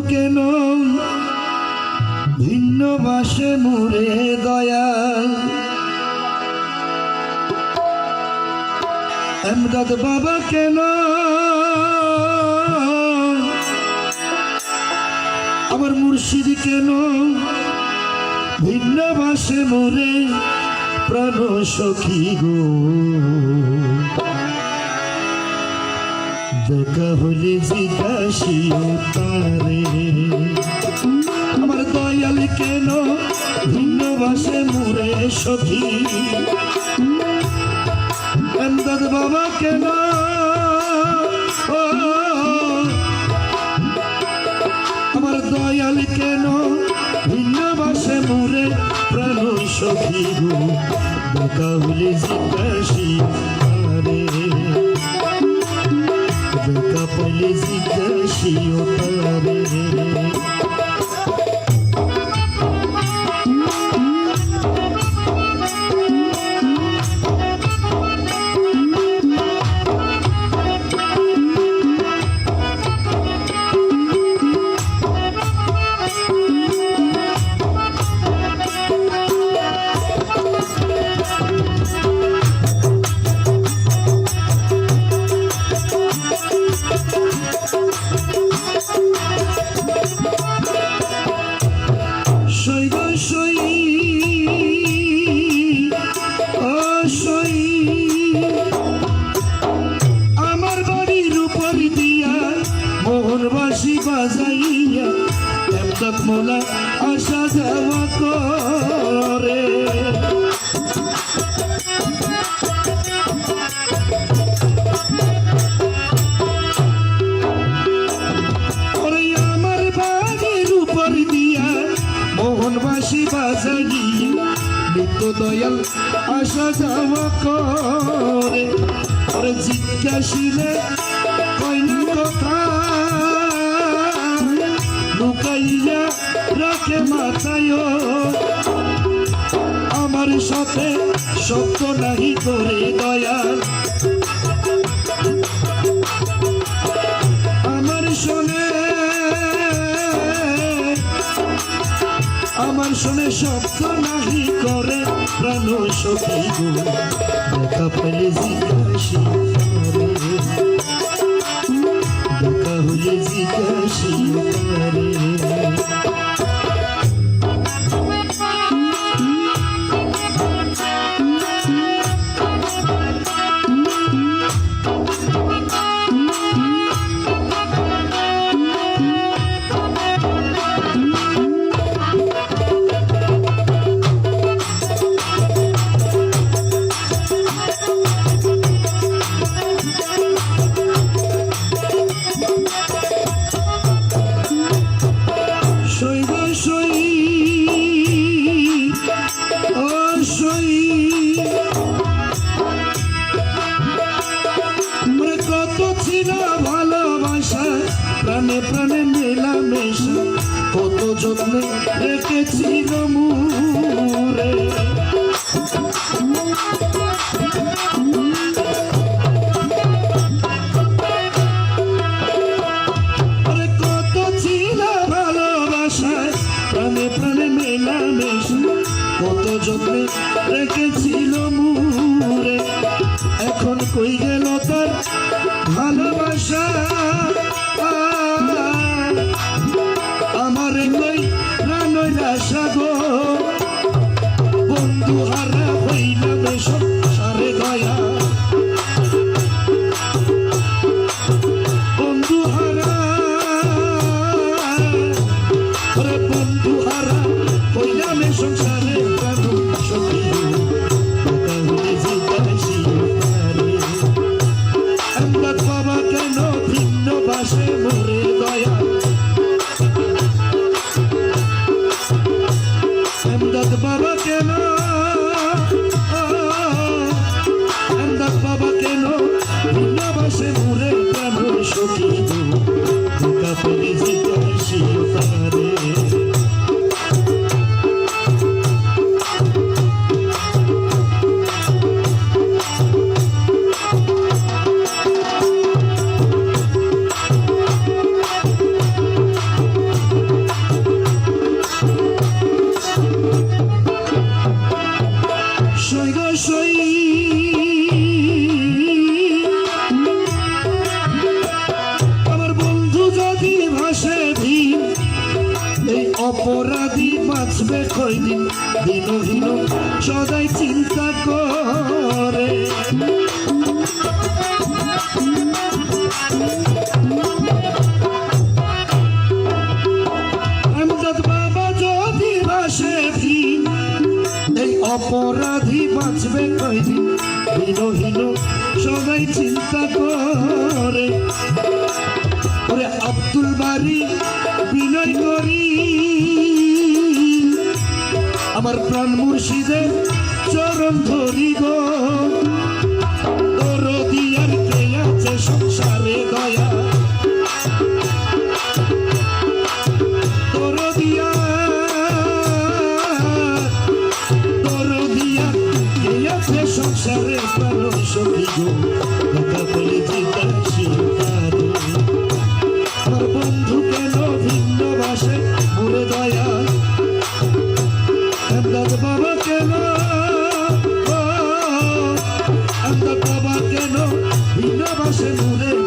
কেন ভিন্ন বাসে মোরে দয়াল এমদাদ বাবা কেন আমার মুর্শিদ কেন ভিন্ন বাসে মোরে প্রাণ সখী গো দেখা হলে জিজ্ঞাসিও তারে আমার দয়াল কেন ভিন্ন বাসে মোরে সখী এমদাদ বাবা কেন আমার দয়াল কেন ভিন্ন বাসে মোরে প্রাণ সখী গো দেখা হলে জিজ্ঞাসিও তারে দেখা পাইলে জিজ্ঞাসিও তারে আমার বাড়ির উপর দিয়া মোহনবাসী বাজাইয়া এমদাদ মোলা আসা যাওয়া করে আমার বাড়ির উপর দিয়া মোহনবাসী বাজাইয়া নিত্য দয়াল আসা যাওয়া করে ওরে জিজ্ঞাসিলে কইনা কথা লুকাইয়া রাখে মাথায় আমার সাথে সত্য নাহি করে দয়াল আমার শুনে শব্দ নাহি করে প্রাণ সখী গো দেখা পেলে জিজ্ঞাসি দেখা হলে জিজ্ঞাসি প্রাণে প্রাণে মেলামেশা কত যত্নে রেখেছিল মুরে কত ছিল ভালোবাসায় প্রাণে প্রাণে মেলামেশা কত যত্নে রেখেছিল মুরে এখন কই গেল তার ভালোবাসা আমার কই প্রাণই আশা গো বন্ধু হারা হইলাম সংসারে দয়া বন্ধু হারা বন্ধু হারা হইলাম সংসারে প্রাণ সখী এমদাদ বাবা কেন ভিন্ন বাসে মোরে দয়া এমদাদ বাবা কেন অপরাধী বাঁচবে কয়দিন দিনহীন সদাই চিন্তা করে আমজাদ বাবা যদি ভাসে দিন এই অপরাধী বাঁচবে কয়দিন দিনহীন সবাই চিন্তা করে ওরে আব্দুল বারী বিনয় করি আমার প্রাণ মুর্শিদের চরণ ধরি গো তোর দিয়ার কে আছে সংসারে দয়া তোর দিয়া কে আছে সংসারে প্রাণ সখী গো কথা বলে জিজ্ঞাসি আমার বন্ধু কেন ভিন্ন ভাষে মোরে দয়া আমজাদ বাবা কেন আমজাদ বাবা কেন ভিন্ন ভাষে মোরে